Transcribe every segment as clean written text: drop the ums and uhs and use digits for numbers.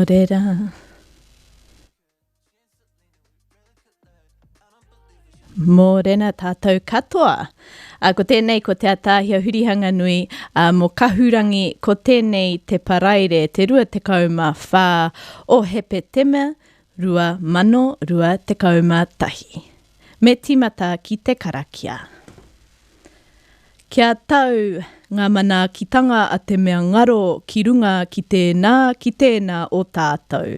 Morera. Morena tātou katoa. Ko tēnei ko te atahia hurihanga nui mō kahurangi ko tēnei te paraire te rua te kauma whā o hepe teme rua mano rua te kauma tahi. Me timata ki te karakia. Kia tau ngā mana kitanga a te mea ngaro ki runga ki tēnā o tātou.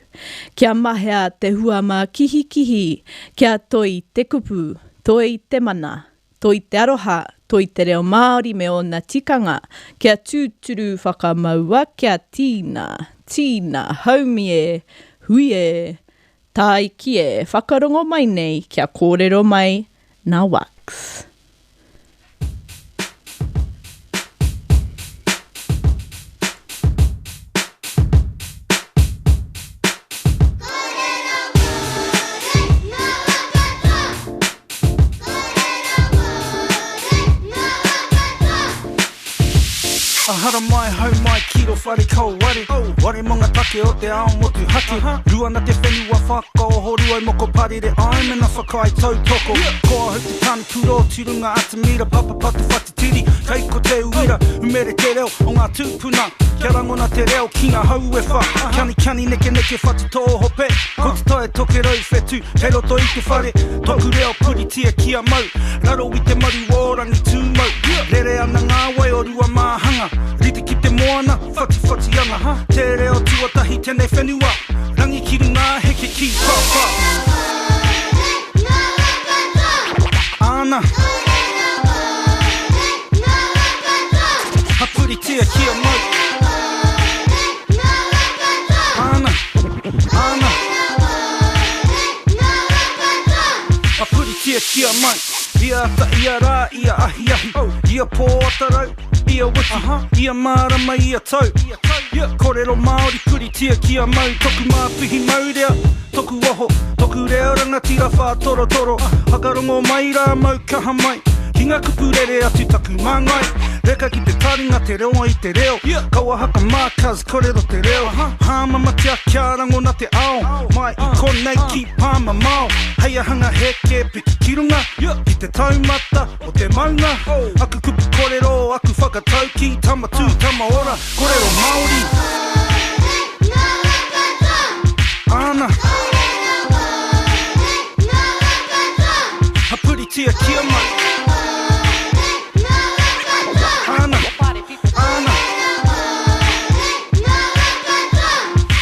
Kia mahea te hua mā kihi, kia toi te kupu, toi te mana, toi te aroha, toi te reo Māori me ona tikanga, kia tūturu whakamaua, kia tīna, haumie, huie, tāikie, whakarongo mai nei, kia kōrero mai, nā wax. Ahara mai, hau mai, kiro, whare kau, ware Ware monga take o te ao motu hake Rua na te whenua whakaoho, rua i moko parire ai mena whakai tautoko Koa hau te tani kuro, tirunga atamira, papa te whatitiri Kei ko te uira, umere te reo, o ngā tūpuna Kia rangona te reo, kinga hau e wha Kiani neke whatito hope Ko te tae toke rau whetu, hei roto i te whare Toku reo puri tia kia mau Raro i te maru orangi tūmau Rere ana ngā wai o rua māhanga Rite ki te moana, whati anga Te reo tuatahi tēnei whenua Rangi ki runga heke ki whawha Ana Hapuri tia kia mau Ana Hapuri tia kia mau Ia ata, ia rā, ia ahi Ia pō atarau, ia wiki Ia mārama, ia tau Kōrero Māori, puri tia kia mau Toku māpihi maurea, toku oho Toku reo rangatira whā toro Hakarongo mai rā mau kaha mai Ki ngā kupurere atu taku māngai Reka ki te taringa te reo i te reo Kaua haka mākaz, kōrero te reo Hāmama tia kia rangona te ao Mai i konei ki pāma mao Hei ahanga heke piki ki runga Ki te taumata o te maunga Aku kupu kōrero, aku whakatau ki Tamatu, tamaora, kōrero Māori Ana Hapuri tia kia mai Ana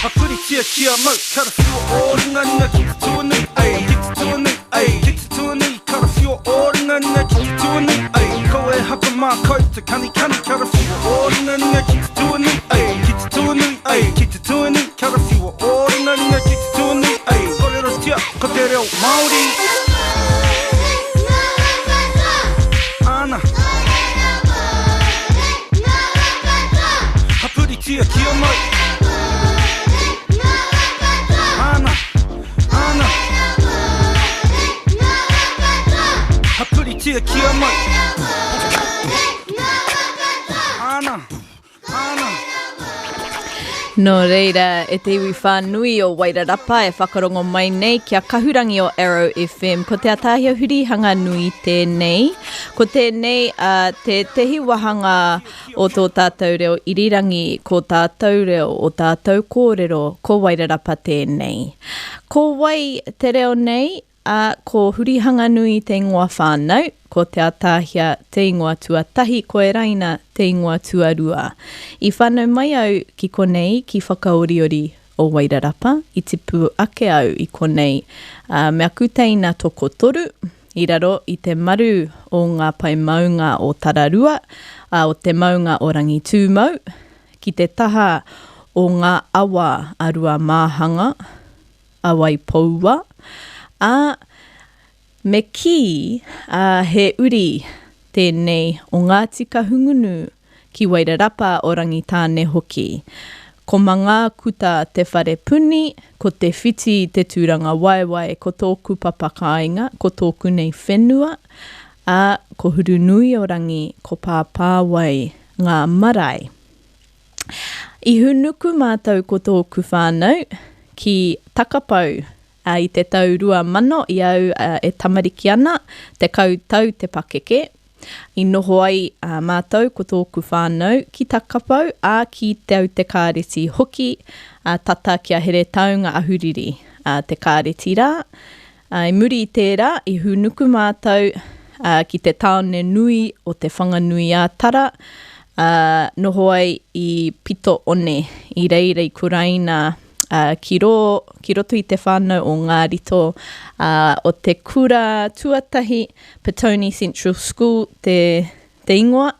Hapuri tia kia mau Kara whio o ringa ki te tuanui Ki te tuanui Kara whio o ringa ki te tuanui Ko e haka mā kau te kani Kara whio o ringa ki te tuanui Ki te tuanui Kara whio o ringa ki te tuanui Kōrero tia ko te reo Māori Ana Hapuri tia kia mau Ana Hapuri tia kia mau Ana No reira, e te iwi whānui o Wairarapa e whakarongo mai nei kia kahurangi o Arrow FM. Ko te atahia hurihanga nui tēnei. Ko tēnei te tehi wahanga o tō tātou reo irirangi, ko tātou reo o tātou kōrero, ko Wairarapa tēnei. Ko wai te reo nei, ko hurihanga nui te ingoa whānau, ko te atahia te ingoa tuatahi, ko e raina te ingoa tuarua. I whānau mai au ki konei ki whakaoriori o Wairarapa, i te pū ake au i konei mea kuteina toko toru, i raro i te maru o ngā pai maunga o Tararua, o te maunga o Rangi Tūmau, ki te taha o ngā awa arua māhanga, awai poua, me ki he uri tēnei o ngā tika hungunu ki Wairarapa o Rangitāne hoki. Ko manga kuta te whare puni, ko te whiti te tūranga waiwai, ko tōku papakainga, ko tōku nei whenua, ko huru nui o rangi, ko pāpāwai ngā marae. I hunuku mātou ko tōku whānau ki takapau I te tau 2000 I au e tamariki ana te kautau te pakeke. I noho ai mātou ko tōku whānau ki takapau ki te au te kāreti hoki tata kia here taunga ahuriri te kāreti rā. I muri I tērā I hunuku mātou ki te taone nui o te whanganui ātara. Noho ai I pito one I reira I kuraina ki roto I te whānau o ngā rito o te kura tuatahi Petone Central School te ingoa.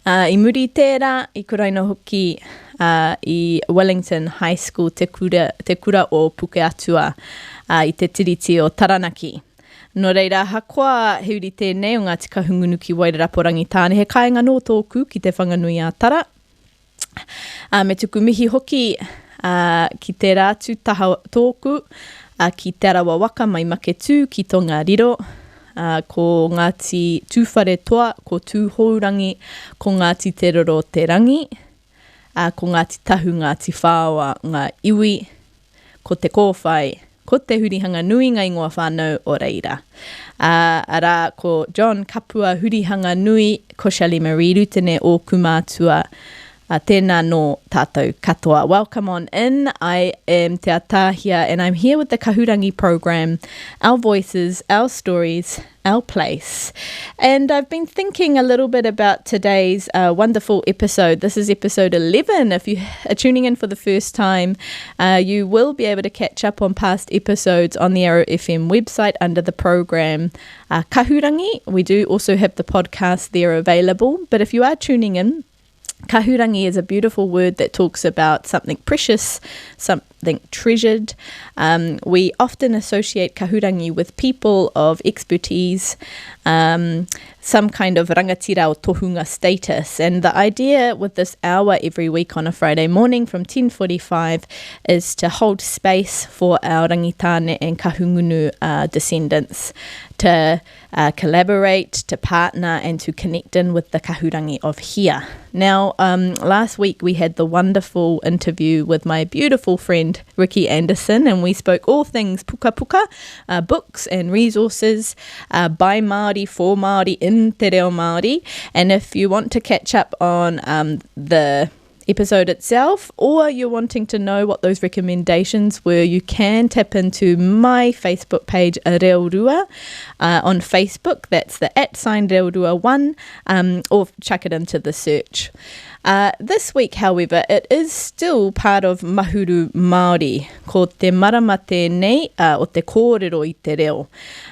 I muri tērā I kuraina hoki I Wellington High School te kura o Pukeatua I te tiriti o Taranaki. No reira, hakoa heuri tēnei o Ngāti Kahungunu ki Wairarapa Rangitāne. He kāinga no tōku ki te whanganui ātara. Me tuku mihi hoki ki te rātu taha tōku ki te arawa waka mai make tū ki Tonga Riro. Ko Ngāti Tūwhare Toa, ko Tūhourangi, ko Ngāti Te Roro Te Rangi, ko Ngāti Tahu Ngāti Whāua ngā iwi, ko te kōwhai, ko te hurihanga nui ngai ingoa whānau o reira. Ara ko John Kapua hurihanga nui, ko Shelley Marie Rutene o Kumātua, tēnā no tātou katoa. Welcome on in. I am Te Atahia and I'm here with the Kahurangi program, Our Voices, Our Stories, Our Place. And I've been thinking a little bit about today's wonderful episode. This is episode 11. If you are tuning in for the first time, you will be able to catch up on past episodes on the Arrow FM website under the program Kahurangi. We do also have the podcast there available. But if you are tuning in, Kahurangi is a beautiful word that talks about something precious, something treasured. We often associate kahurangi with people of expertise, some kind of rangatira o tohunga status. And the idea with this hour every week on a Friday morning from 10:45 is to hold space for our rangitane and kahungunu descendants, to collaborate, to partner, and to connect in with the kahurangi of here. Now, last week we had the wonderful interview with my beautiful friend Ricky Anderson, and we spoke all things puka puka, books and resources, by Māori, for Māori, in te reo Māori. And if you want to catch up on the episode itself, or you're wanting to know what those recommendations were, you can tap into my Facebook page, Reorua, on Facebook. That's the @Reorua1, or chuck it into the search. This week, however, it is still part of Mahuru Māori, ko te marama tēnei o te kōrero I te reo.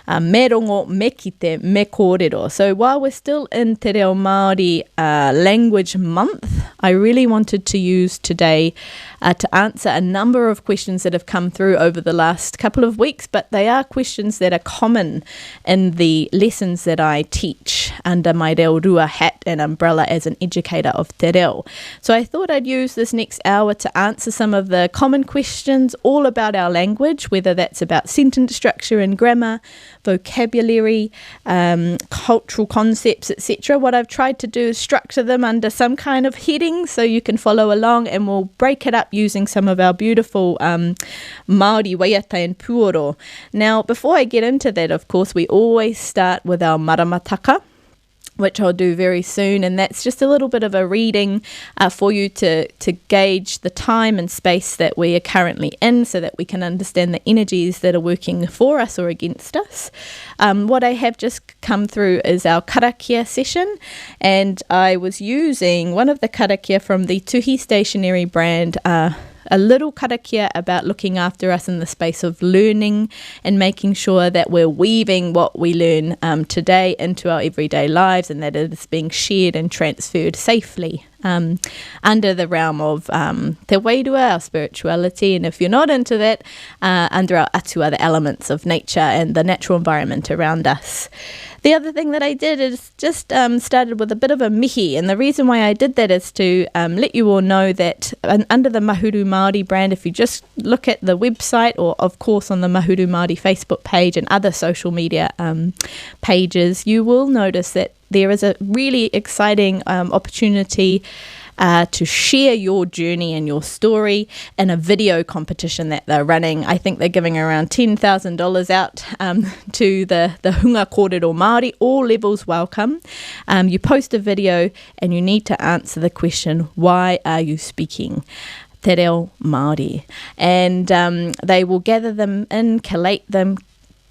Me rongo, me kite, me kōrero. So while we're still in Te Reo Māori Language Month, I really wanted to use today to answer a number of questions that have come through over the last couple of weeks, but they are questions that are common in the lessons that I teach under my Reorua hat and umbrella as an educator of Te Reo. So I thought I'd use this next hour to answer some of the common questions all about our language, whether that's about sentence structure and grammar, vocabulary, cultural concepts, etc. What I've tried to do is structure them under some kind of heading so you can follow along, and we'll break it up using some of our beautiful Māori waiata and puoro. Now, before I get into that, of course, we always start with our maramataka, which I'll do very soon, and that's just a little bit of a reading for you to gauge the time and space that we are currently in, so that we can understand the energies that are working for us or against us. What I have just come through is our karakia session, and I was using one of the karakia from the Tuhi Stationery brand, a little karakia about looking after us in the space of learning and making sure that we're weaving what we learn today into our everyday lives, and that it is being shared and transferred safely under the realm of te wairua, our spirituality, and if you're not into that, under our atua, the elements of nature and the natural environment around us. The other thing that I did is just started with a bit of a mihi, and the reason why I did that is to let you all know that under the Mahuru Māori brand, if you just look at the website, or of course on the Mahuru Māori Facebook page and other social media pages, you will notice that there is a really exciting opportunity to share your journey and your story in a video competition that they're running. I think they're giving around $10,000 out to the Hunga Kōrero Māori, all levels welcome. You post a video and you need to answer the question, why are you speaking te reo Māori? And they will gather them in, collate them,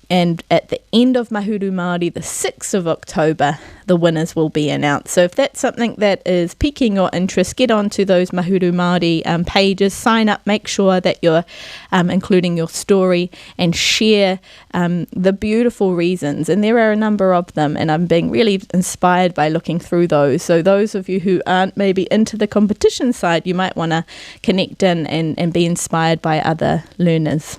and at the end of Mahuru Māori, the 6th of October, the winners will be announced. So if that's something that is piquing your interest, get onto those Mahuru Māori pages, sign up, make sure that you're including your story and share the beautiful reasons. And there are a number of them, and I'm being really inspired by looking through those. So those of you who aren't maybe into the competition side, you might want to connect in and be inspired by other learners.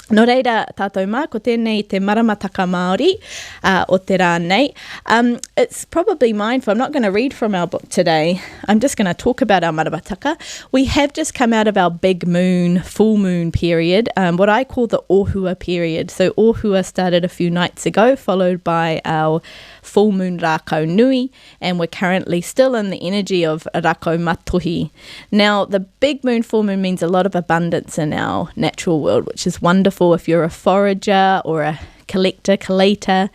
Nō reira, tātou mā, ko tēnei te maramataka Māori o te rānei. It's probably mindful. I'm not going to read from our book today. I'm just going to talk about our maramataka. We have just come out of our big moon, full moon period, what I call the Ohua period. So Ohua started a few nights ago, followed by our full moon Rākau Nui, and we're currently still in the energy of Rākau Matohi. Now, the big moon, full moon means a lot of abundance in our natural world, which is wonderful if you're a forager or a collector, collator,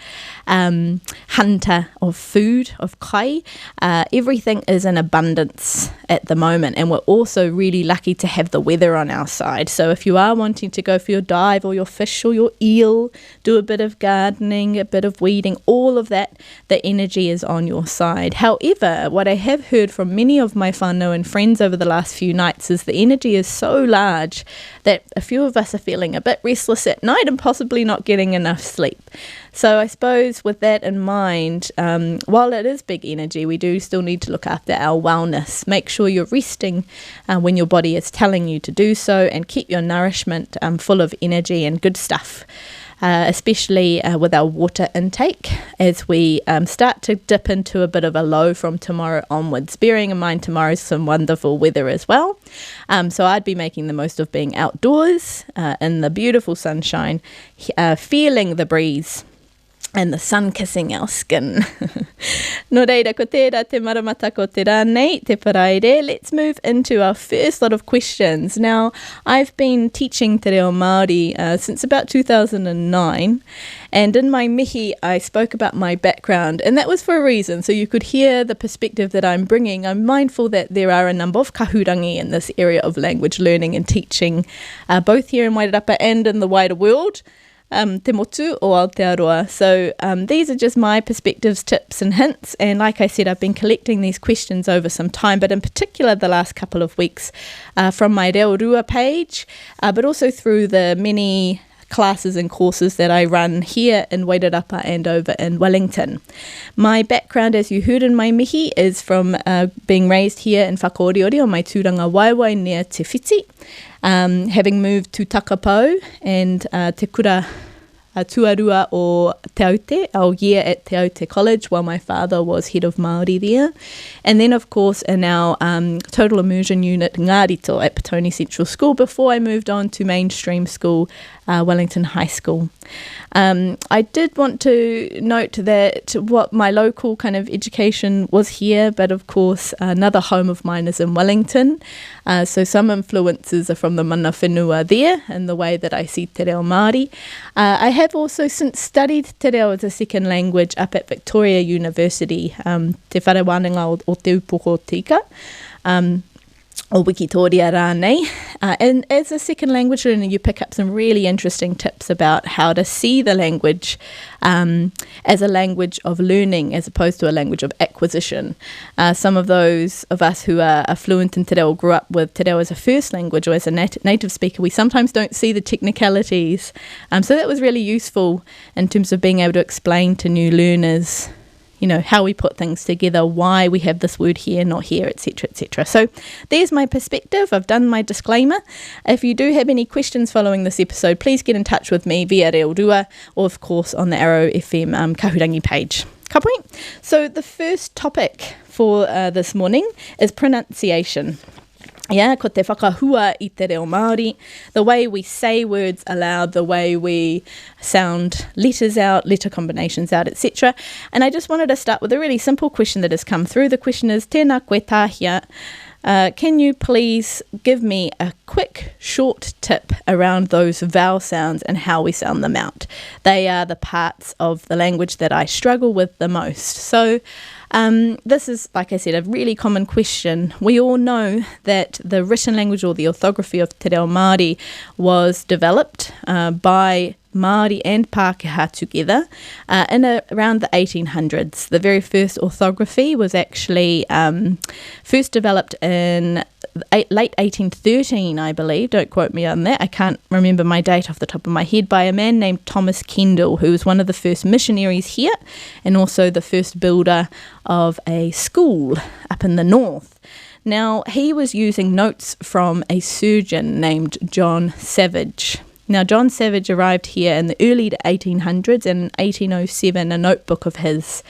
hunter of food, of kai. Everything is in abundance at the moment, and we're also really lucky to have the weather on our side. So if you are wanting to go for your dive or your fish or your eel, do a bit of gardening, a bit of weeding, all of that, the energy is on your side. However, what I have heard from many of my whānau and friends over the last few nights is the energy is so large that a few of us are feeling a bit restless at night and possibly not getting enough sleep. So I suppose with that in mind, while it is big energy, we do still need to look after our wellness. Make sure you're resting when your body is telling you to do so, and keep your nourishment full of energy and good stuff, especially with our water intake as we start to dip into a bit of a low from tomorrow onwards, bearing in mind tomorrow's some wonderful weather as well. So I'd be making the most of being outdoors in the beautiful sunshine, feeling the breeze and the sun kissing our skin. Nō reira, ko tērā te maramata ko te rānei, te paraire. Let's move into our first lot of questions. Now, I've been teaching te reo Māori since about 2009, and in my mihi, I spoke about my background, and that was for a reason, so you could hear the perspective that I'm bringing. I'm mindful that there are a number of kahurangi in this area of language learning and teaching, both here in Wairarapa and in the wider world. Te motu o Aotearoa. So these are just my perspectives, tips and hints, and like I said, I've been collecting these questions over some time, but in particular the last couple of weeks from my Reo Rua page, but also through the many classes and courses that I run here in Wairarapa and over in Wellington. My background, as you heard in my mihi, is from being raised here in Whakaoriori on my tūranga Waiwai near Te Whiti, having moved to Takapau and Te Kura Tuarua o Te Aute, our year at Te Aute College while my father was head of Māori there. And then, of course, in our total immersion unit, Ngārito at Petone Central School, before I moved on to mainstream school, Wellington High School. I did want to note that what my local kind of education was here, but of course another home of mine is in Wellington. So some influences are from the mana whenua there and the way that I see te reo Māori. I have also since studied te reo as a second language up at Victoria University, te whare wānanga o Te Upoko Tika. O Wikitoria rānei. And as a second language learner, you pick up some really interesting tips about how to see the language as a language of learning as opposed to a language of acquisition. Some of those of us who are fluent in te reo grew up with te reo as a first language or as a native speaker, we sometimes don't see the technicalities. So that was really useful in terms of being able to explain to new learners, you know, how we put things together, why we have this word here, not here, etc., etc. So there's my perspective. I've done my disclaimer. If you do have any questions following this episode, please get in touch with me via Reo Rua or, of course, on the Arrow FM Kahurangi page. Ka point. So the first topic for this morning is pronunciation. Yeah, ko te whakahua I te reo Māori, the way we say words aloud, the way we sound letters out, letter combinations out, etc. And I just wanted to start with a really simple question that has come through. The question is, tēnā koe tāhia, Can you please give me a quick, short tip around those vowel sounds and how we sound them out? They are the parts of the language that I struggle with the most. So this is, like I said, a really common question. We all know that the written language or the orthography of Te Reo Māori was developed by Māori and Pākehā together around the 1800s. The very first orthography was actually first developed in late 1813, I believe. Don't quote me on that. I can't remember my date off the top of my head, by a man named Thomas Kendall, who was one of the first missionaries here and also the first builder of a school up in the north. Now, he was using notes from a surgeon named John Savage. Now, John Savage arrived here in the early 1800s, and in 1807 a notebook of his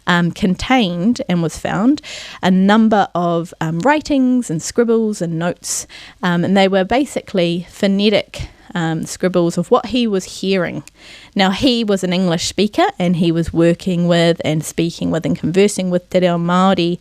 contained and was found a number of writings and scribbles and notes, and they were basically phonetic scribbles of what he was hearing. Now, he was an English speaker, and he was working with and speaking with and conversing with Te Reo Māori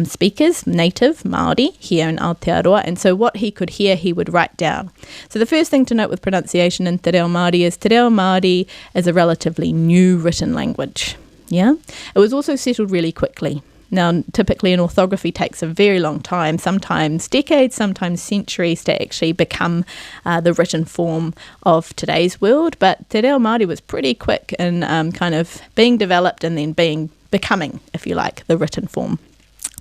speakers, native Māori, here in Aotearoa, and so what he could hear he would write down. So the first thing to note with pronunciation in Te Reo Māori is Te Reo Māori is a relatively new written language. Yeah, it was also settled really quickly. Now, typically an orthography takes a very long time, sometimes decades, sometimes centuries, to actually become the written form of today's world. But Te Reo Māori was pretty quick in kind of being developed and then becoming, if you like, the written form.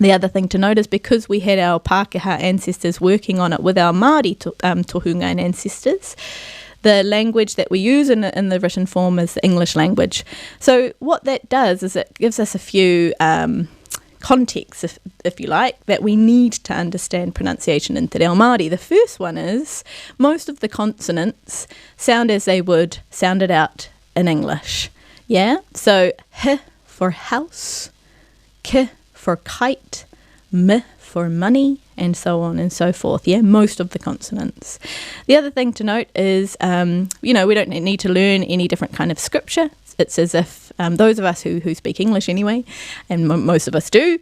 The other thing to note is because we had our Pākehā ancestors working on it with our Māori tohunga and ancestors, the language that we use in the written form is the English language. So what that does is it gives us a few context, if you like, that we need to understand pronunciation in Te Reo Māori. The first one is most of the consonants sound as they would sound it out in English. Yeah? So h for house, k for kite, m for money, and so on and so forth. Yeah, most of the consonants. The other thing to note is, we don't need to learn any different kind of scripture. It's as if those of us who speak English anyway, and most of us do,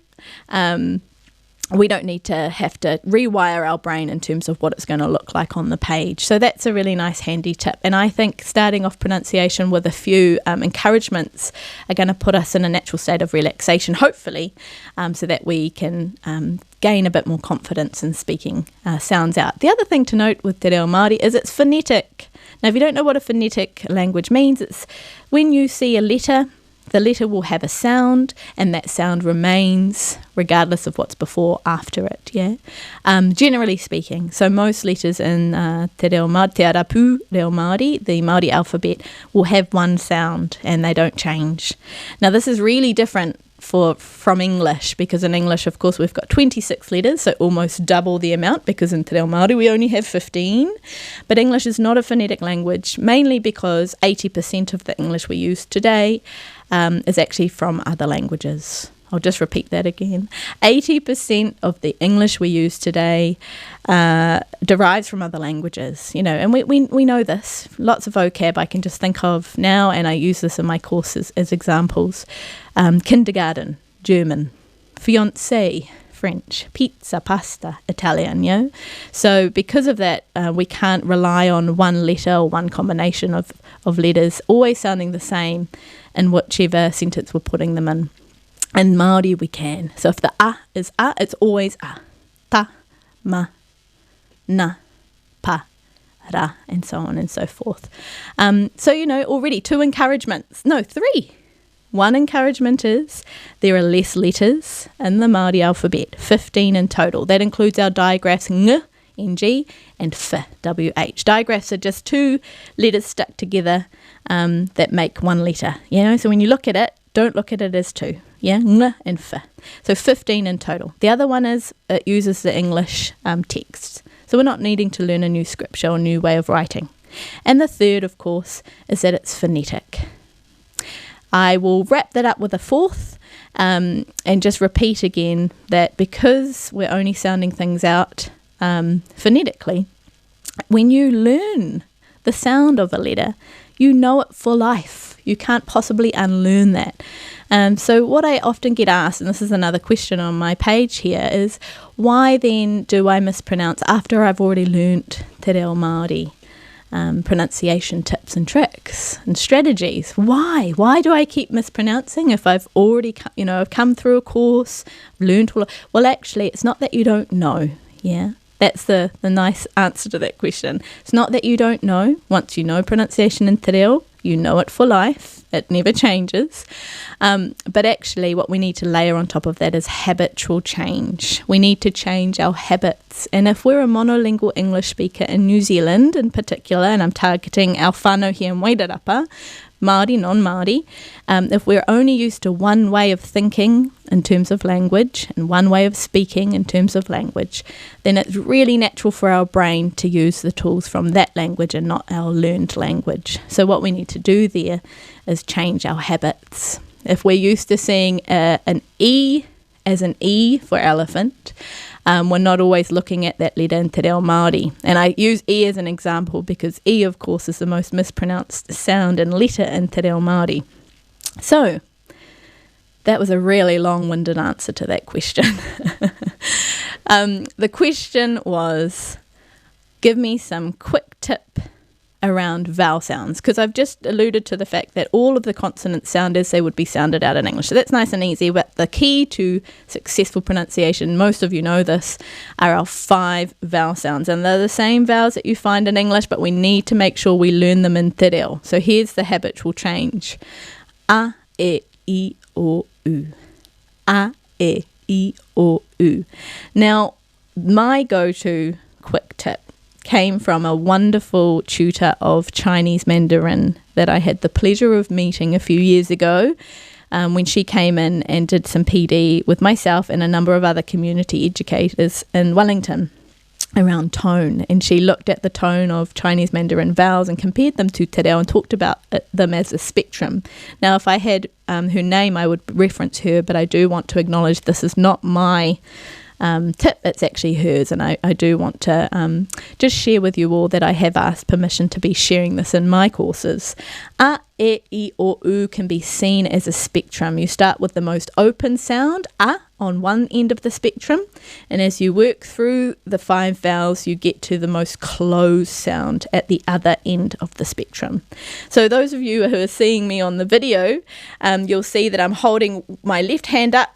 we don't need to have to rewire our brain in terms of what it's going to look like on the page. So that's a really nice handy tip. And I think starting off pronunciation with a few encouragements are going to put us in a natural state of relaxation, hopefully, so that we can gain a bit more confidence in speaking sounds out. The other thing to note with Te Reo Māori is it's phonetic. Now, if you don't know what a phonetic language means, it's when you see a letter, the letter will have a sound, and that sound remains regardless of what's before or after it, yeah? Generally speaking, so most letters in Te Reo Māori, Te Arapu Reo Māori, the Māori alphabet, will have one sound, and they don't change. Now, this is really different from English, because in English, of course, we've got 26 letters, so almost double the amount, because in Te Reo Māori we only have 15. But English is not a phonetic language, mainly because 80% of the English we use today is actually from other languages. I'll just repeat that again. 80% of the English we use today derives from other languages, and we know this. Lots of vocab I can just think of now, and I use this in my courses as examples. Kindergarten, German. Fiancé, French. Pizza, pasta, Italian, So because of that, we can't rely on one letter or one combination of letters always sounding the same in whichever sentence we're putting them in. In Māori we can. So if the a is a, it's always a. Ta, ma, na, pa, ra, and so on and so forth. So, already 2 encouragements. No, 3. One encouragement is there are less letters in the Māori alphabet, 15 in total. That includes our digraphs ng, ng, and f, wh. Digraphs are just 2 letters stuck together that make one letter. So when you look at it, don't look at it as 2. Yeah, ng and f. So 15 in total. The other one is it uses the English text. So we're not needing to learn a new scripture or new way of writing. And the third, of course, is that it's phonetic. I will wrap that up with a 4th and just repeat again that because we're only sounding things out phonetically, when you learn the sound of a letter, you know it for life. You can't possibly unlearn that. So what I often get asked, and this is another question on my page here, is why then do I mispronounce after I've already learnt Te Reo Māori? Pronunciation tips and tricks and strategies. Why? Why do I keep mispronouncing if I've already, I've come through a course, learned all? Well, actually, it's not that you don't know. Yeah, that's the nice answer to that question. It's not that you don't know. Once you know pronunciation in Te Reo, you know it for life. It never changes. But actually what we need to layer on top of that is habitual change. We need to change our habits. And if we're a monolingual English speaker in New Zealand in particular, and I'm targeting our whānau here in Wairarapa, Māori, non-Māori, if we're only used to one way of thinking in terms of language and one way of speaking in terms of language, then it's really natural for our brain to use the tools from that language and not our learned language. So what we need to do there is change our habits. If we're used to seeing an E as an E for elephant, we're not always looking at that letter in Te Reo Māori. And I use E as an example because E, of course, is the most mispronounced sound and letter in Te Reo Māori. So, that was a really long-winded answer to that question. The question was, give me some quick tip around vowel sounds, because I've just alluded to the fact that all of the consonants sound as they would be sounded out in English. So that's nice and easy, but the key to successful pronunciation, most of you know this, are our 5 vowel sounds. And they're the same vowels that you find in English, but we need to make sure we learn them in Te Reo. So here's the habitual change. A, e, I, o, u. A, e, I, o, u. Now, my go-to quick tip came from a wonderful tutor of Chinese Mandarin that I had the pleasure of meeting a few years ago when she came in and did some PD with myself and a number of other community educators in Wellington around tone. And she looked at the tone of Chinese Mandarin vowels and compared them to Te Reo and talked about them as a spectrum. Now, if I had her name, I would reference her, but I do want to acknowledge this is not my tip, it's actually hers, and I do want to just share with you all that I have asked permission to be sharing this in my courses. A, e, I, o, u can be seen as a spectrum. You start with the most open sound, a, on one end of the spectrum, and as you work through the 5 vowels, you get to the most closed sound at the other end of the spectrum. So those of you who are seeing me on the video, you'll see that I'm holding my left hand up,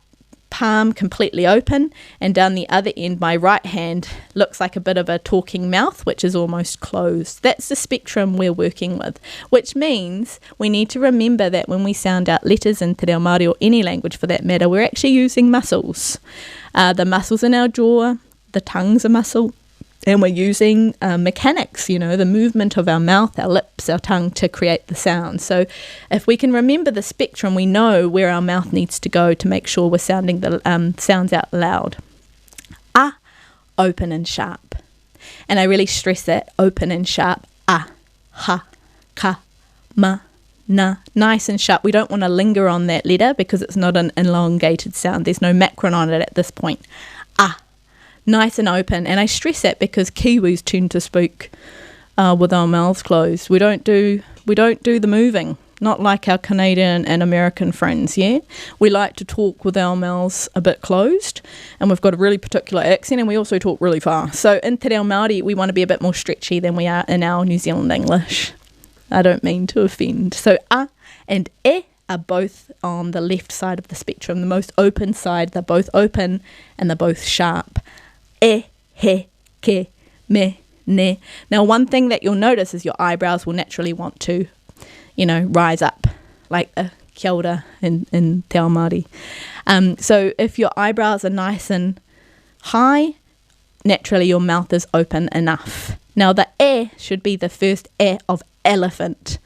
palm completely open, and down the other end my right hand looks like a bit of a talking mouth, which is almost closed. That's the spectrum we're working with, which means we need to remember that when we sound out letters in Te Reo Māori or any language for that matter, we're actually using muscles. The muscles in our jaw, the tongue's a muscle, and we're using mechanics, the movement of our mouth, our lips, our tongue to create the sound. So if we can remember the spectrum, we know where our mouth needs to go to make sure we're sounding the sounds out loud. A, open and sharp. And I really stress that, open and sharp. A, ha, ka, ma, na. Nice and sharp. We don't want to linger on that letter because it's not an elongated sound. There's no macron on it at this point. A. Nice and open, and I stress that because Kiwis tend to speak with our mouths closed. We don't do the moving, not like our Canadian and American friends. Yeah, we like to talk with our mouths a bit closed, and we've got a really particular accent, and we also talk really fast. So in Te Reo Māori, we want to be a bit more stretchy than we are in our New Zealand English. I don't mean to offend. So a and e are both on the left side of the spectrum, the most open side. They're both open and they're both sharp. E, he, ke, me, ne. Now, one thing that you'll notice is your eyebrows will naturally want to, rise up, like a kia ora in Te Ao Māori. So if your eyebrows are nice and high, naturally your mouth is open enough. Now, the e should be the first e of elephant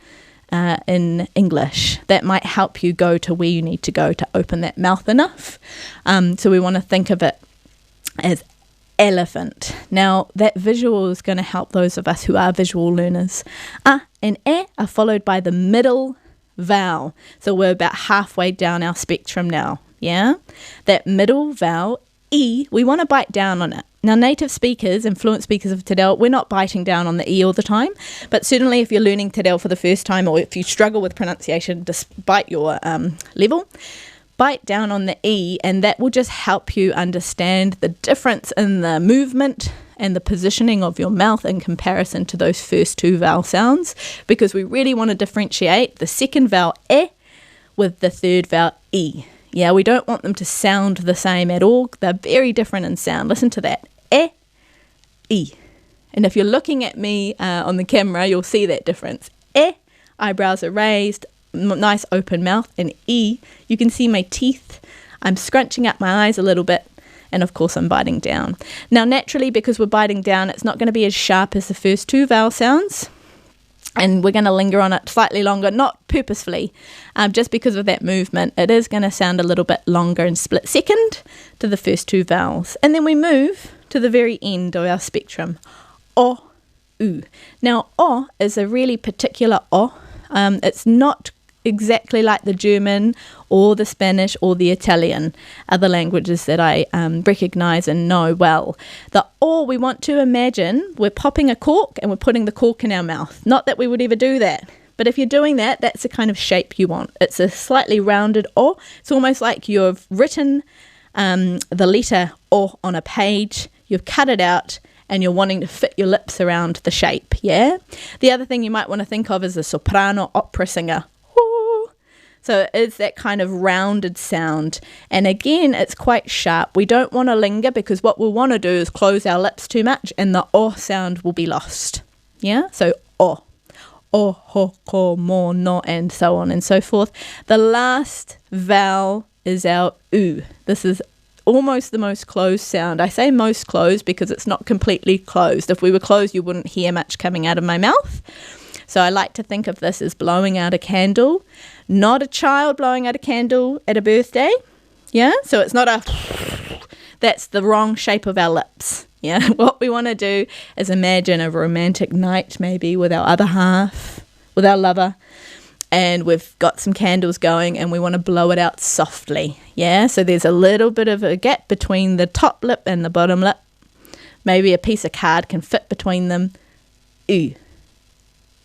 in English. That might help you go to where you need to go to open that mouth enough. So we want to think of it as elephant. Now, that visual is going to help those of us who are visual learners. A and e are followed by the middle vowel. So we're about halfway down our spectrum now. Yeah? That middle vowel, E, we want to bite down on it. Now, native speakers and fluent speakers of Te Reo, we're not biting down on the E all the time, but certainly if you're learning Te Reo for the first time or if you struggle with pronunciation despite your level, bite down on the E, and that will just help you understand the difference in the movement and the positioning of your mouth in comparison to those first two vowel sounds, because we really want to differentiate the second vowel E with the third vowel E. Yeah, we don't want them to sound the same at all. They're very different in sound. Listen to that. E. And if you're looking at me on the camera, you'll see that difference. E, eyebrows are raised, nice open mouth. And E, you can see my teeth. I'm scrunching up my eyes a little bit. And of course, I'm biting down. Now, naturally, because we're biting down, it's not going to be as sharp as the first two vowel sounds. And we're going to linger on it slightly longer, not purposefully, just because of that movement. It is going to sound a little bit longer in split second to the first two vowels. And then we move to the very end of our spectrum, O, U. Now, O is a really particular O. It's not exactly like the German or the Spanish or the Italian, other languages that I recognise and know well. The O, we want to imagine we're popping a cork and we're putting the cork in our mouth. Not that we would ever do that, but if you're doing that, that's the kind of shape you want. It's a slightly rounded O. It's almost like you've written the letter O on a page, you've cut it out, and you're wanting to fit your lips around the shape, yeah? The other thing you might want to think of is a soprano opera singer. So it's that kind of rounded sound. And again, it's quite sharp. We don't want to linger because what we'll want to do is close our lips too much and the O sound will be lost. Yeah? So O. O, ho, ko, mo, no, and so on and so forth. The last vowel is our U. This is almost the most closed sound. I say most closed because it's not completely closed. If we were closed, you wouldn't hear much coming out of my mouth. So I like to think of this as blowing out a candle, not a child blowing out a candle at a birthday. Yeah, so it's not that's the wrong shape of our lips. Yeah, what we want to do is imagine a romantic night maybe with our other half, with our lover, and we've got some candles going and we want to blow it out softly. Yeah, so there's a little bit of a gap between the top lip and the bottom lip. Maybe a piece of card can fit between them. Ooh.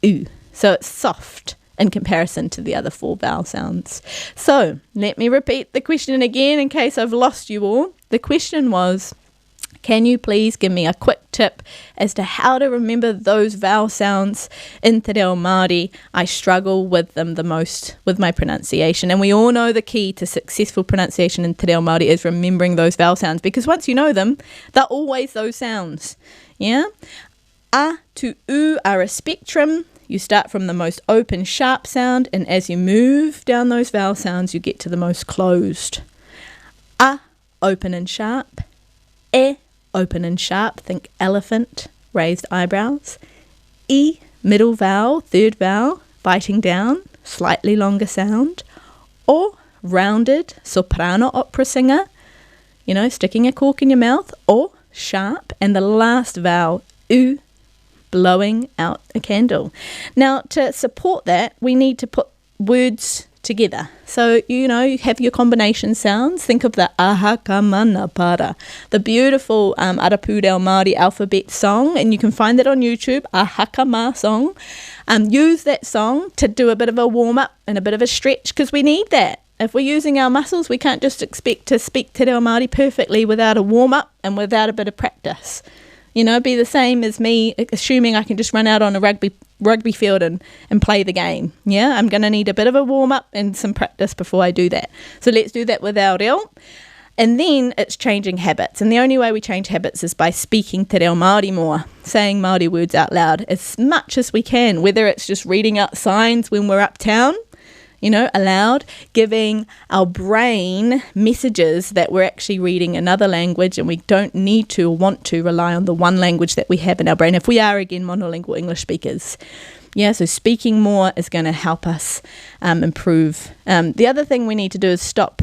Ooh. So it's soft in comparison to the other four vowel sounds. So let me repeat the question again in case I've lost you all. The question was, can you please give me a quick tip as to how to remember those vowel sounds in Te Reo Māori? I struggle with them the most with my pronunciation. And we all know the key to successful pronunciation in Te Reo Māori is remembering those vowel sounds, because once you know them, they're always those sounds. Yeah? A to U are a spectrum. You start from the most open, sharp sound, and as you move down those vowel sounds, you get to the most closed. A, open and sharp. E, open and sharp. Think elephant, raised eyebrows. E, middle vowel, third vowel, biting down, slightly longer sound. O, rounded, soprano opera singer, you know, sticking a cork in your mouth. O, sharp. And the last vowel, U, blowing out a candle. Now, to support that, we need to put words together. So, you know, you have your combination sounds. Think of the aha ka mana para, the beautiful Arapu Reo Māori alphabet song, and you can find that on YouTube, aha ka ma song. Use that song to do a bit of a warm-up and a bit of a stretch, because we need that. If we're using our muscles, we can't just expect to speak Te Reo Māori perfectly without a warm-up and without a bit of practice. You know, be the same as me assuming I can just run out on a rugby field and play the game. Yeah, I'm going to need a bit of a warm-up and some practice before I do that. So let's do that with our reo. And then it's changing habits. And the only way we change habits is by speaking Te Reo Māori more, saying Māori words out loud as much as we can, whether it's just reading out signs when we're uptown, you know, aloud, giving our brain messages that we're actually reading another language, and we don't need to or want to rely on the one language that we have in our brain if we are, again, monolingual English speakers. Yeah, so speaking more is going to help us improve. The other thing we need to do is stop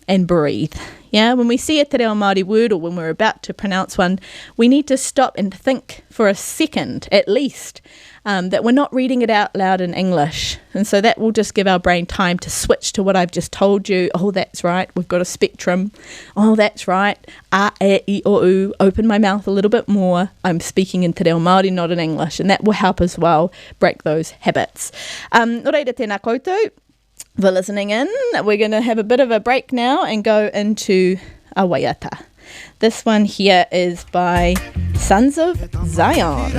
and breathe. Yeah, when we see a te reo Māori word or when we're about to pronounce one, we need to stop and think for a second at least that we're not reading it out loud in English. And so that will just give our brain time to switch to what I've just told you. Oh, that's right, we've got a spectrum. Oh, that's right, a, e, I, o, u. Open my mouth a little bit more. I'm speaking in te reo Māori, not in English. And that will help as well break those habits. No reira tēnā koutou for listening in. We're going to have a bit of a break now and go into a waiata. This one here is by Sons of Zion.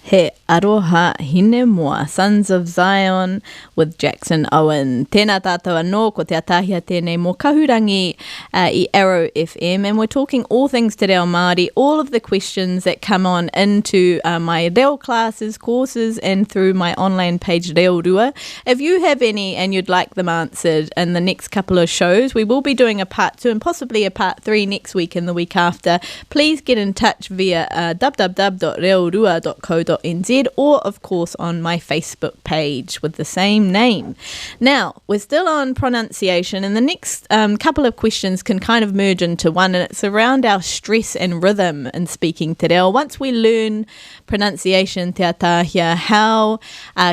He aroha hine moa, Sons of Zion with Jackson Owen. Tēnā tātou anō, ko te atahia tēnei mō kahurangi I Arrow FM, and we're talking all things te reo Māori, all of the questions that come on into my reo classes, courses, and through my online page Reo Rua. If you have any and you'd like them answered in the next couple of shows, we will be doing a part 2 and possibly a part 3 next week and the week after. Please get in touch via www.reorua.co.nz or, of course, on my Facebook page with the same name. Now, we're still on pronunciation, and the next couple of questions can kind of merge into one, and it's around our stress and rhythm in speaking te reo. Once we learn pronunciation, te atahia, how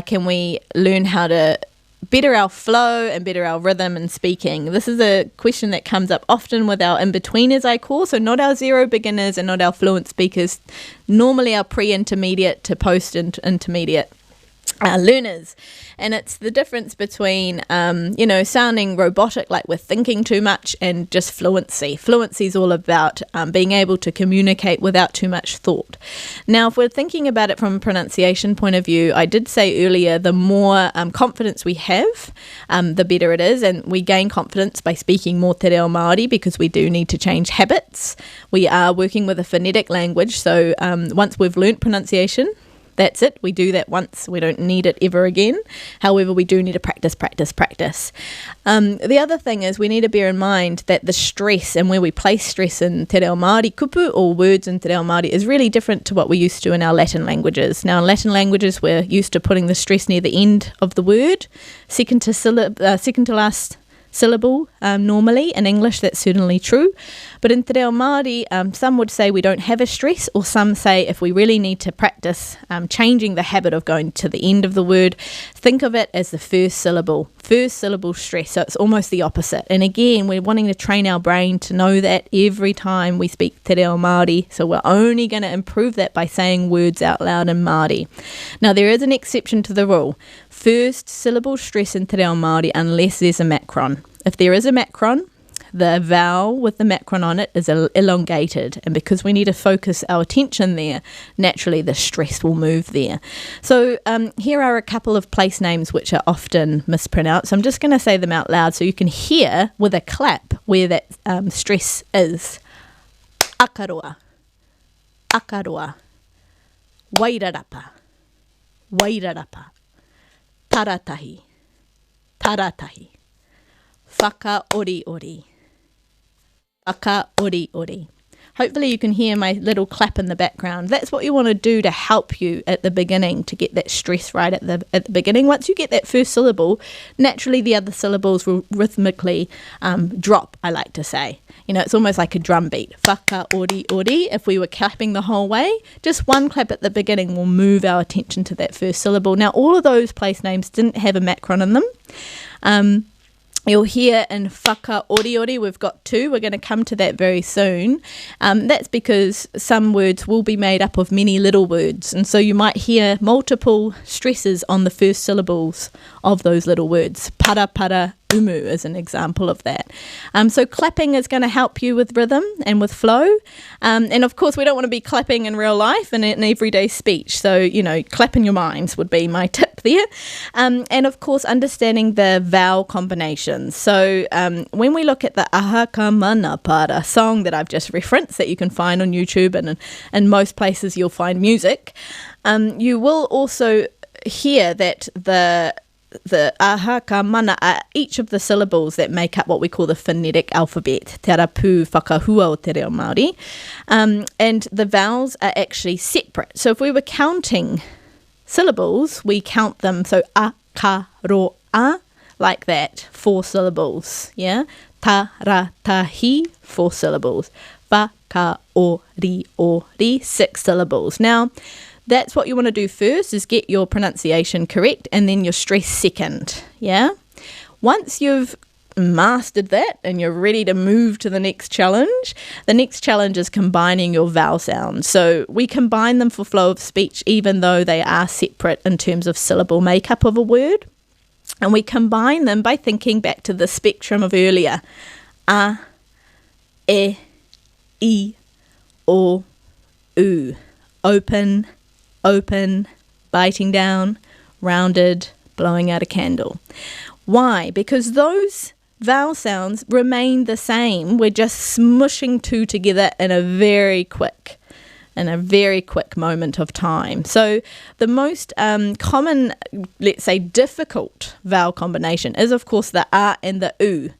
can we learn how to better our flow and better our rhythm in speaking? This is a question that comes up often with our in-betweeners I call, so not our zero beginners and not our fluent speakers, normally our pre-intermediate to post-intermediate learners. And it's the difference between, sounding robotic, like we're thinking too much, and just fluency. Fluency is all about being able to communicate without too much thought. Now, if we're thinking about it from a pronunciation point of view, I did say earlier, the more confidence we have, the better it is. And we gain confidence by speaking more te reo Māori because we do need to change habits. We are working with a phonetic language, so once we've learnt pronunciation, That's it. We do that once. We don't need it ever again. However, we do need to practice. The other thing is we need to bear in mind that the stress and where we place stress in Te Reo Māori kupu or words in Te Reo Māori is really different to what we're used to in our Latin languages. Now, in Latin languages, we're used to putting the stress near the end of the word, second to last syllable normally. In English, that's certainly true. But in Te Reo Māori, some would say we don't have a stress, or some say if we really need to practice changing the habit of going to the end of the word, think of it as the first syllable stress. So it's almost the opposite. And again, we're wanting to train our brain to know that every time we speak Te Reo Māori. So we're only going to improve that by saying words out loud in Māori. Now, there is an exception to the rule. First syllable stress in Te Reo Māori unless there's a macron. If there is a macron, the vowel with the macron on it is elongated, and because we need to focus our attention there, naturally the stress will move there. So here are a couple of place names which are often mispronounced. I'm just going to say them out loud so you can hear with a clap where that stress is. Akaroa, Akaroa, Wairarapa, Wairarapa, Taratahi, Taratahi, Whakaoriori, Whakaoriori. Hopefully you can hear my little clap in the background. That's what you want to do to help you at the beginning, to get that stress right at the beginning. Once you get that first syllable, naturally the other syllables will rhythmically drop, I like to say. You know, it's almost like a drum beat. Whakaoriori. If we were clapping the whole way, just one clap at the beginning will move our attention to that first syllable. Now, all of those place names didn't have a macron in them. You'll hear in whakaoriori, we've got two. We're going to come to that very soon. That's because some words will be made up of many little words. And so you might hear multiple stresses on the first syllables of those little words. Para, para, umu is an example of that. So clapping is going to help you with rhythm and with flow. And of course, we don't want to be clapping in real life and in everyday speech. So, you know, clap in your minds would be my tip there. And of course, understanding the vowel combinations. So when we look at the Aha Ka Mana Para song that I've just referenced that you can find on YouTube and in most places you'll find music, you will also hear that the aha ka mana are each of the syllables that make up what we call the phonetic alphabet, te arapu whakahua o te reo Māori, and the vowels are actually separate. So if we were counting syllables, we count them, so a, ka, ro, a, like that, 4 syllables, yeah? Ta, ra, ta, hi, 4 syllables. Va, ka, o, ri, 6 syllables. Now, that's what you want to do first, is get your pronunciation correct and then your stress second, yeah? Once you've mastered that and you're ready to move to the next challenge is combining your vowel sounds. So we combine them for flow of speech even though they are separate in terms of syllable makeup of a word. And we combine them by thinking back to the spectrum of earlier. A, e, I, o, u. Open, open, biting down, rounded, blowing out a candle. Why? Because those vowel sounds remain the same. We're just smushing two together in a very quick moment of time. So the most common, let's say difficult vowel combination is of course the a and the u.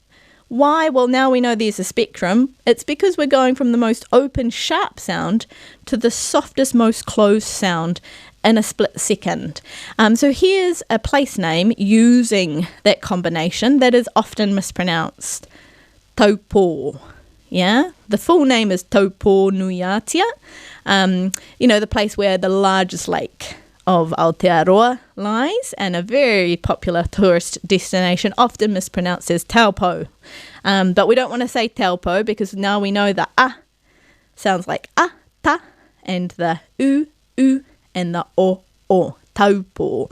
Why? Well, now we know there's a spectrum. It's because we're going from the most open, sharp sound to the softest, most closed sound in a split second. So here's a place name using that combination that is often mispronounced. Taupo. Yeah? The full name is Taupo Nui Atia. The place where the largest lake of Aotearoa lies, and a very popular tourist destination, often mispronounced as Taupo. But we don't want to say Taupo because now we know the a sounds like a, ta, and the u, and the o, Taupo.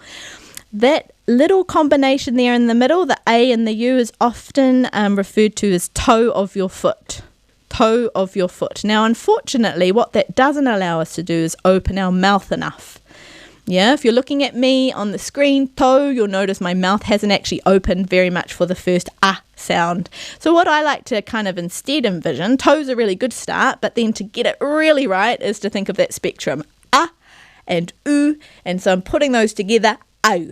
That little combination there in the middle, the a and the u, is often referred to as toe of your foot. Toe of your foot. Now, unfortunately, what that doesn't allow us to do is open our mouth enough. Yeah, if you're looking at me on the screen, toe, you'll notice my mouth hasn't actually opened very much for the first ah sound. So what I like to kind of instead envision, toe's a really good start, but then to get it really right is to think of that spectrum. Ah and u. And so I'm putting those together, au.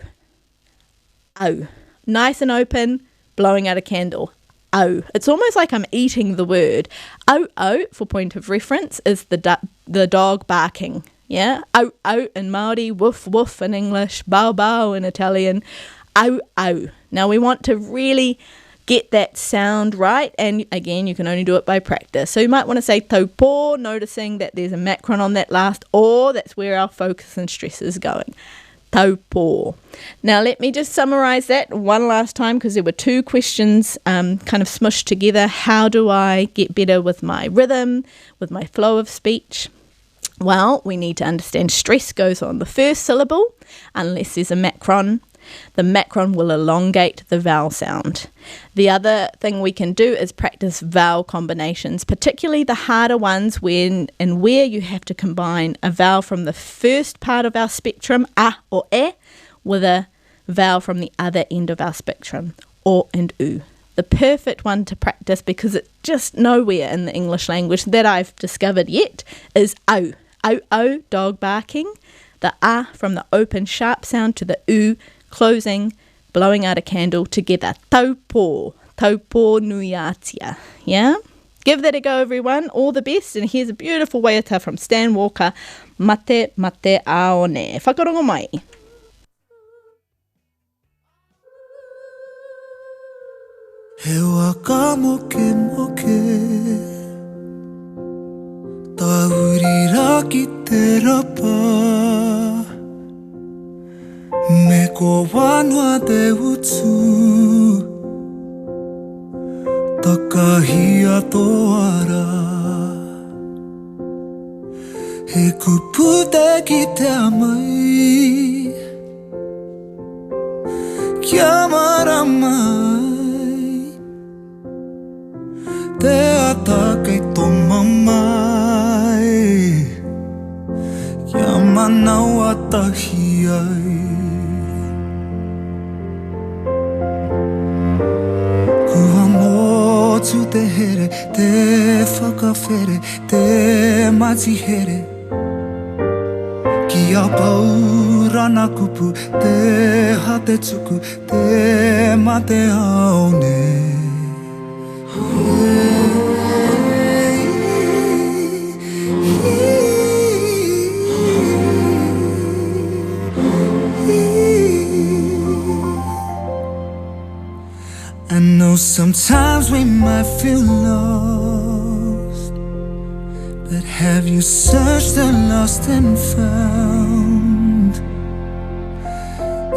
Au. Nice and open, blowing out a candle. Au. It's almost like I'm eating the word. Au, au, for point of reference, is the dog barking. Yeah? Au, au in Māori, woof, woof in English, bao, bao in Italian. Au, au. Now we want to really get that sound right, and again, you can only do it by practice. So you might want to say taupō, noticing that there's a macron on that last or. That's where our focus and stress is going. Taupō. Now let me just summarize that one last time, because there were two questions kind of smushed together. How do I get better with my rhythm, with my flow of speech? Well, we need to understand stress goes on the first syllable unless there's a macron. The macron will elongate the vowel sound. The other thing we can do is practice vowel combinations, particularly the harder ones where you have to combine a vowel from the first part of our spectrum, a or e, with a vowel from the other end of our spectrum, o and u. The perfect one to practice, because it's just nowhere in the English language that I've discovered yet, is au. Au, au, dog barking. The a from the open sharp sound to the u, closing, blowing out a candle together. Taupō. Taupō nui atia. Yeah? Give that a go, everyone. All the best. And here's a beautiful waiata from Stan Walker. Mate, mate, aone. Whakarongo mai. He waka moke moke, taurira ki te rapa. Me ko wanua te utu, takahia toara. He kupu te ki te amai, kia mara mai. Te ata kei toma mai, kia manau atahi ai. Tu te here, te whakawhere, te mati here. Ki a pau rana kupu, te hate tuku, te mate aone. I know sometimes we might feel lost, but have you searched and lost and found?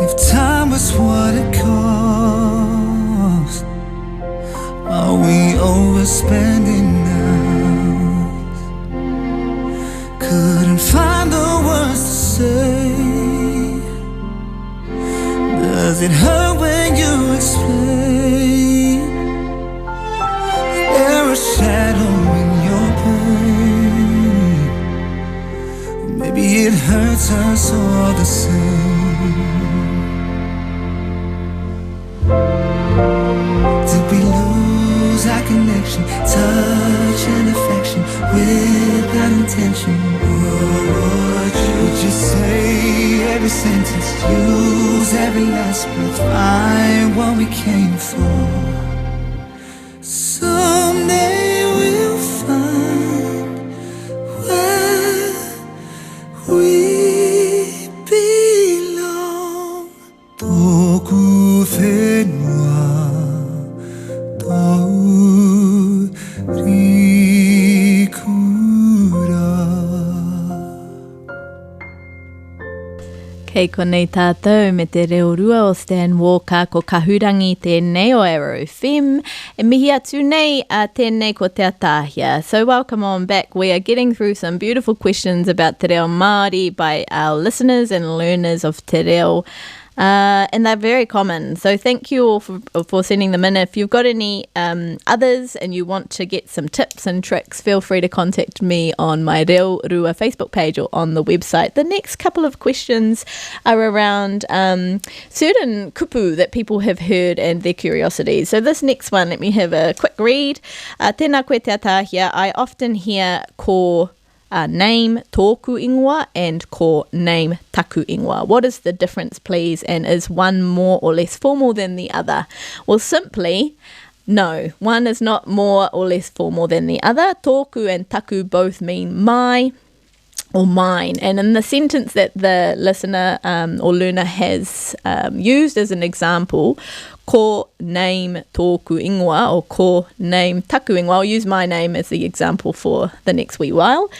If time was what it cost, are we overspending now? Couldn't find the words to say. Does it hurt when you explain? Is there a shadow in your pain? Maybe it hurts us all the same. Did we lose our connection, touch and affection without intention? Would you say every sentence, use every last breath, find what we came for? Someday we'll find where we belong. Toku whenua, tau rikura. Kei konei tātou me te reo rua o Stan Walker ko kahurangi tēnei o Arrow FM. E mihi atu nei tēnei ko te atahia. So welcome on back. We are getting through some beautiful questions about te reo Māori by our listeners and learners of te reo. And they're very common. So thank you all for sending them in. If you've got any others and you want to get some tips and tricks, feel free to contact me on my Reo Rua Facebook page or on the website. The next couple of questions are around certain kupu that people have heard and their curiosities. So this next one, let me have a quick read. Tēnā koe te atahia. I often hear ko name tōku ingoa and ko name taku ingoa. What is the difference, please? And is one more or less formal than the other? Well, simply, no. One is not more or less formal than the other. Tōku and taku both mean my or mine. And in the sentence that the listener or learner has used as an example, ko name tōku ingoa or ko name taku ingoa, I'll use my name as the example for the next wee while.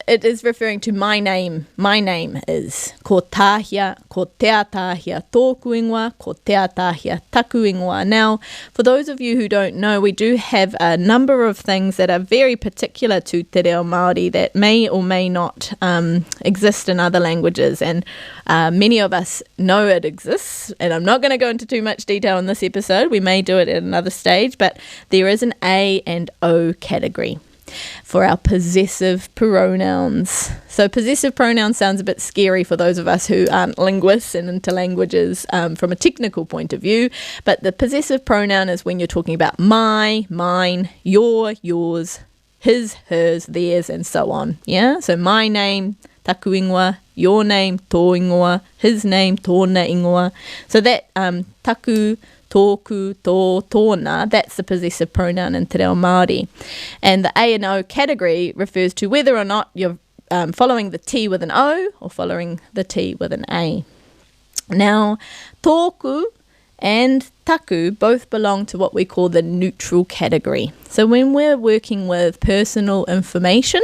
It is referring to my name. My name is ko tāhia, ko te tāhia tōku ingoa, ko te tāhia taku ingoa. Now, for those of you who don't know, we do have a number of things that are very particular to te reo Māori that may or may not exist in other languages, and many of us know it exists, and I'm not going to go into too much detail in this episode. We may do it at another stage, but there is an A and O category for our possessive pronouns. So possessive pronouns sounds a bit scary for those of us who aren't linguists and into languages from a technical point of view, but the possessive pronoun is when you're talking about my, mine, your, yours, his, hers, theirs, and so on. Yeah, so my name, taku ingoa, your name, tō ingoa, his name, tōna ingoa. So that taku, tōku, tō, tōna, that's the possessive pronoun in te reo Māori. And the A and O category refers to whether or not you're following the T with an O or following the T with an A. Now, tōku and taku both belong to what we call the neutral category. So when we're working with personal information,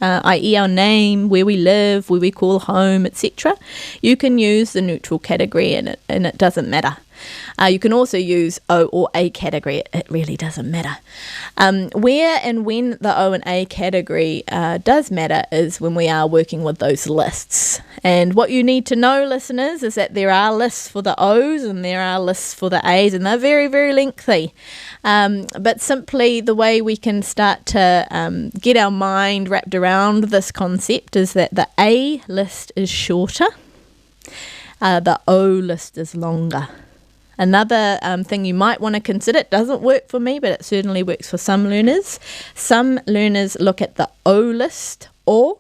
i.e. our name, where we live, where we call home, etc., you can use the neutral category and it doesn't matter. You can also use O or A category. It really doesn't matter. Where and when the O and A category does matter is when we are working with those lists. And what you need to know, listeners, is that there are lists for the O's and there are lists for the A's, and they're very, very lengthy. But simply the way we can start to get our mind wrapped around this concept is that the A list is shorter, the O list is longer. Another thing you might want to consider, it doesn't work for me, but it certainly works for some learners. Some learners look at the O list or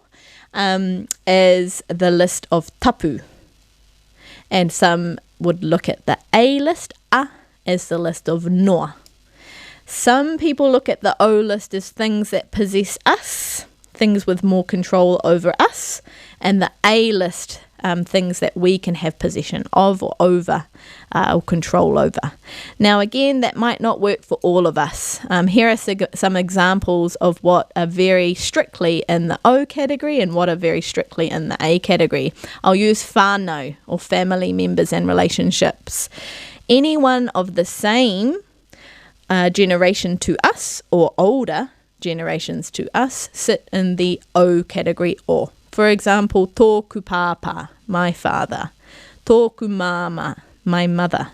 as the list of tapu. And some would look at the A list, a, as the list of noa. Some people look at the O list as things that possess us, things with more control over us, and the A list things that we can have possession of or over or control over. Now again, that might not work for all of us. Here are some examples of what are very strictly in the O category and what are very strictly in the A category. I'll use whānau, or family members and relationships. Anyone of the same generation to us or older generations to us sit in the O category or. For example, tōku pāpā, my father. Tōku māma, my mother.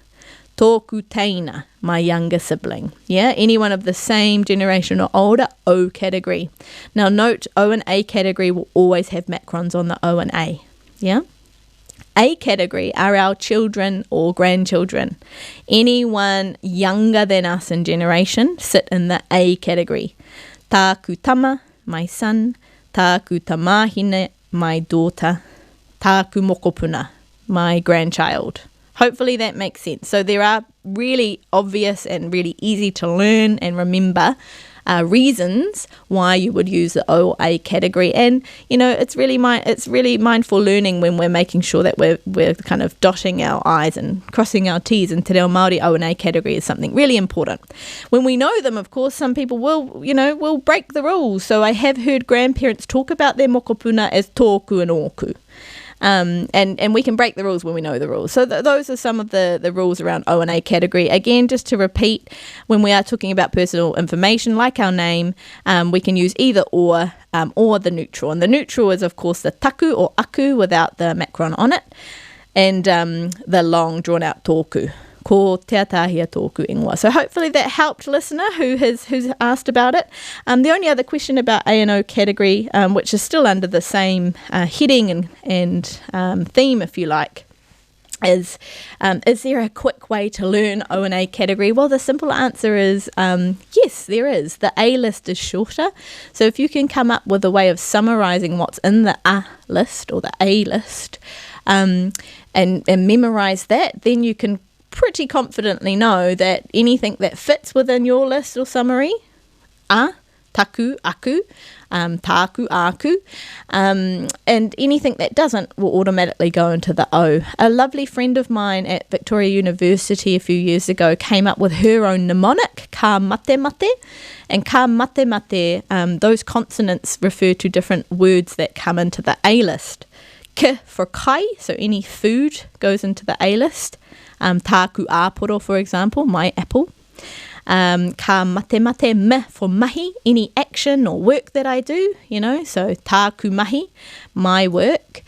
Tōku teina, my younger sibling. Yeah, anyone of the same generation or older, O category. Now note, O and A category will always have macrons on the O and A. Yeah. A category are our children or grandchildren. Anyone younger than us in generation sit in the A category. Tāku tama, my son. Tāku tamāhine, my daughter. Tāku mokopuna, my grandchild. Hopefully that makes sense. So there are really obvious and really easy to learn and remember reasons why you would use the O or A category. And, you know, it's really mindful learning when we're making sure that we're kind of dotting our I's and crossing our T's. And te reo Māori O and A category is something really important. When we know them, of course, some people will break the rules. So I have heard grandparents talk about their mokopuna as tōku and ōku. And we can break the rules when we know the rules. So those are some of the rules around O and A category. Again, just to repeat, when we are talking about personal information like our name, we can use either or the neutral. And the neutral is, of course, the taku or aku without the macron on it, and the long drawn out tōku. Ko te tāhia tōku ingoa. So hopefully that helped, listener who's asked about it. The only other question about A and O category, which is still under the same heading and theme, if you like, is there a quick way to learn O and A category? Well, the simple answer is yes, there is. The A list is shorter. So if you can come up with a way of summarising what's in the A list or the A list and memorise that, then you can pretty confidently know that anything that fits within your list or summary, A, taku, aku, tāku, aku, and anything that doesn't will automatically go into the O. A lovely friend of mine at Victoria University a few years ago came up with her own mnemonic, ka mate mate, and ka mate mate, those consonants refer to different words that come into the A list. K for kai, so any food goes into the A list. Tāku āporo, for example, my apple. Ka mate mate, me for mahi, any action or work that I do, so tāku mahi, my work.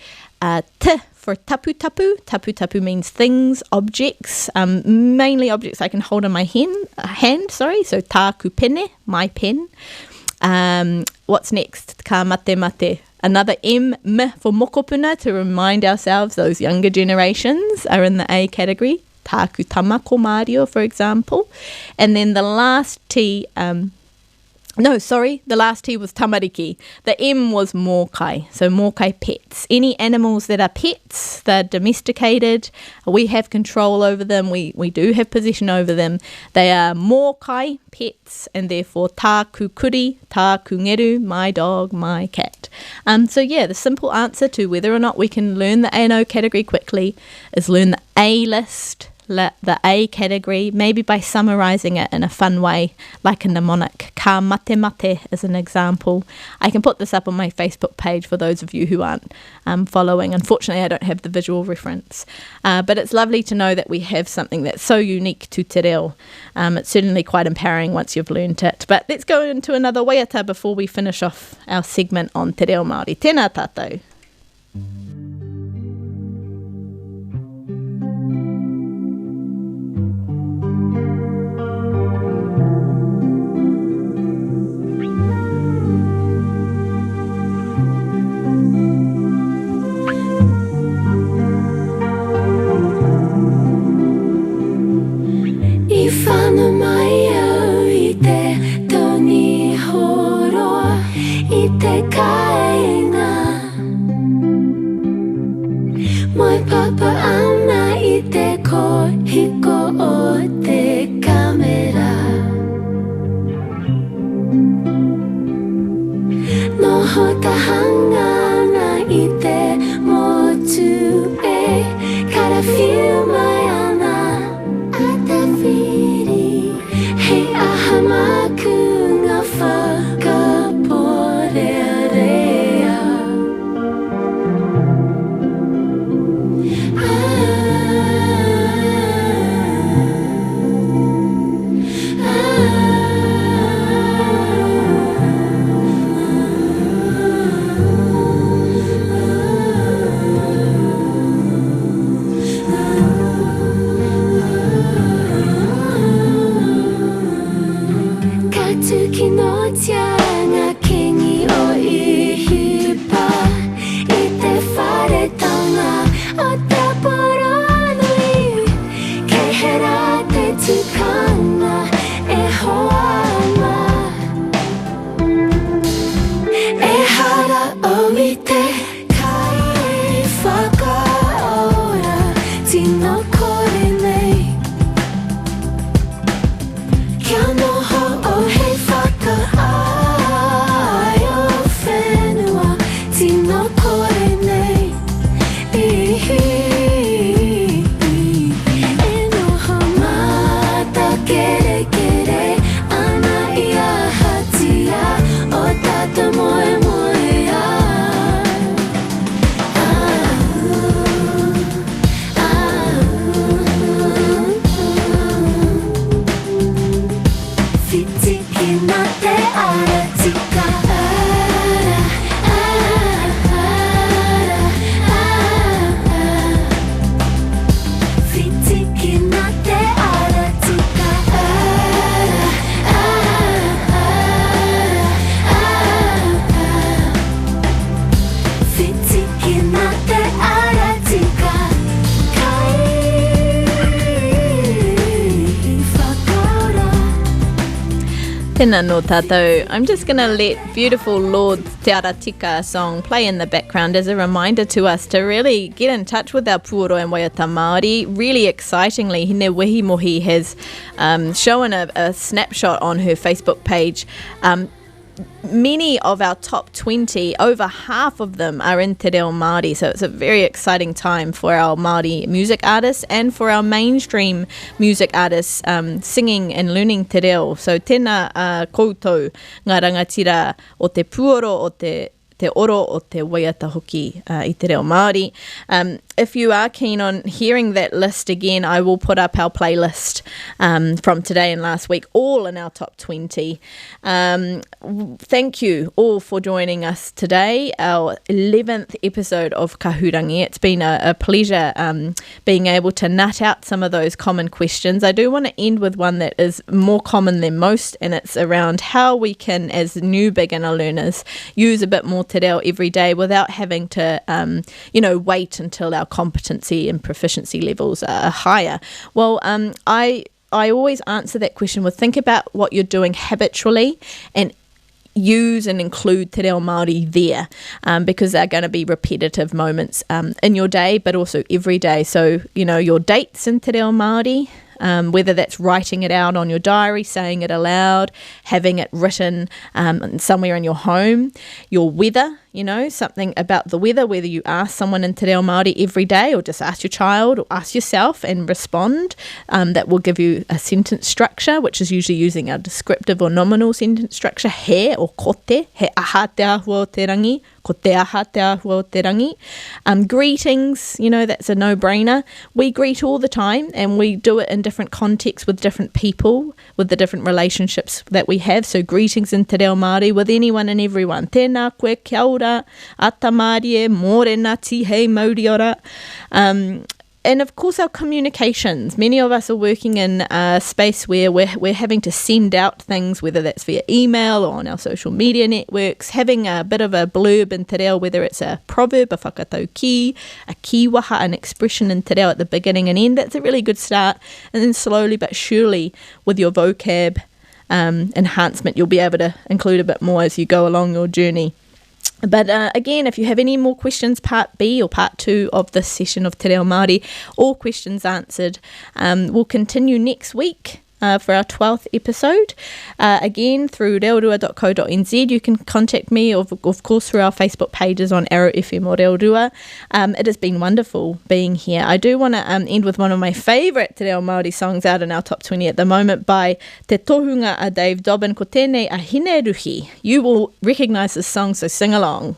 T for tapu tapu, tapu tapu means things, objects, mainly objects I can hold in my hand, so tāku pene, my pen. What's next? Ka mate mate. Another M for mokopuna, to remind ourselves those younger generations are in the A category. Tāku tamako Mārio, for example. And then the last T, the last T was tamariki. The M was mōkai, so mōkai pets. Any animals that are pets, they're domesticated, we have control over them, we do have possession over them. They are mōkai pets, and therefore tāku kuri, tāku ngeru, my dog, my cat. The simple answer to whether or not we can learn the A and O category quickly is learn the A list, the A category, maybe by summarising it in a fun way, like a mnemonic. Ka mate mate is an example. I can put this up on my Facebook page for those of you who aren't following. Unfortunately, I don't have the visual reference. But it's lovely to know that we have something that's so unique to te reo. It's certainly quite empowering once you've learned it. But let's go into another waiata before we finish off our segment on te reo Māori. Tēnā tātou. Tēnā no tātou. I'm just going to let beautiful Lord Te Ara Tika song play in the background as a reminder to us to really get in touch with our puoro and waiata Māori. Really excitingly, Hine Wehi Mohi has shown a snapshot on her Facebook page. Many of our top 20, over half of them are in Te Reo Māori, so it's a very exciting time for our Māori music artists and for our mainstream music artists singing and learning Te Reo. So tēnā koutou ngā rangatira o te puoro o te oro o te waiata hoki I Te Reo Māori. If you are keen on hearing that list again, I will put up our playlist from today and last week, all in our top 20. Thank you all for joining us today, our 11th episode of Kahurangi. It's been a pleasure being able to nut out some of those common questions. I do want to end with one that is more common than most, and it's around how we can, as new beginner learners, use a bit more Te Reo every day without having to, wait until our competency and proficiency levels are higher. Well, I always answer that question with think about what you're doing habitually and use and include Te Reo Māori there because they're going to be repetitive moments in your day, but also every day. So, your dates in Te Reo Māori, whether that's writing it out on your diary, saying it aloud, having it written somewhere in your home, your weather, something about the weather, whether you ask someone in Te Reo Māori every day or just ask your child or ask yourself and respond. That will give you a sentence structure, which is usually using a descriptive or nominal sentence structure, he or kote, he aha te ahua o te rangi, ko te aha te ahua o te rangi. Greetings, that's a no-brainer. We greet all the time and we do it in different contexts with different people, with the different relationships that we have. So greetings in Te Reo Māori with anyone and everyone. Tēnā koe, kia ora, ata Māori e, mōrena ti hei mauri ora. And of course our communications. Many of us are working in a space where we're having to send out things, whether that's via email or on our social media networks, having a bit of a blurb in Te Reo, whether it's a proverb, a whakatau ki, a kiwaha, an expression in Te Reo at the beginning and end. That's a really good start. And then slowly but surely with your vocab enhancement, you'll be able to include a bit more as you go along your journey. But again, if you have any more questions, part B or part 2 of this session of Te Reo Māori, all questions answered. We'll continue next week for our 12th episode. Again, through reorua.co.nz. You can contact me, of course, through our Facebook pages on Arrow FM or Reorua. It has been wonderful being here. I do want to end with one of my favourite Te Reo Māori songs out in our top 20 at the moment by Te Tohunga a Dave Dobbin, ko tēnei a Hine Ruhi. You will recognise this song, so sing along.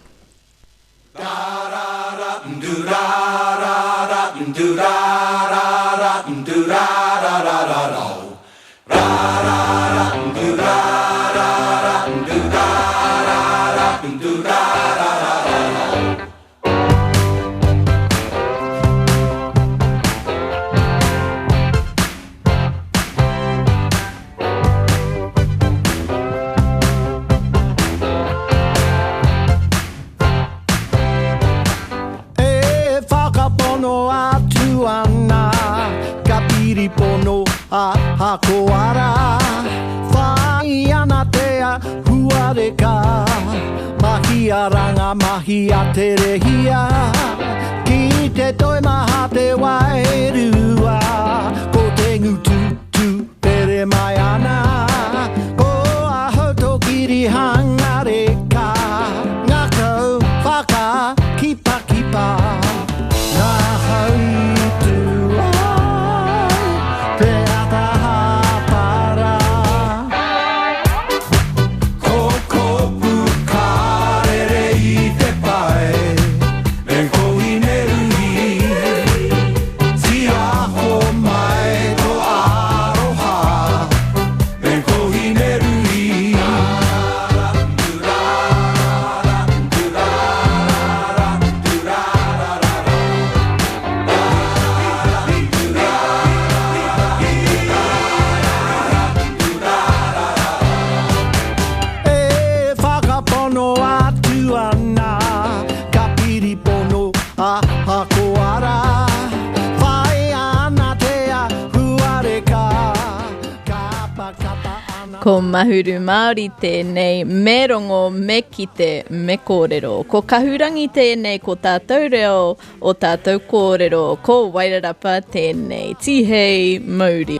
Hakoara whai ana tea huareka mahia ranga mahia te rehia ki te toi maha te wairua ko te ngutu tu pere mai ana ko a hoto kiri hangareka ngako whaka kipa kipa na hau Koko pukarere I te pae, Ko mahuru Māori tēnei, me rongo, me kite, me kōrero. Ko kahurangi tēnei, ko tātou reo, o tātou kōrero. Ko Wairarapa tēnei, tihei, mauri.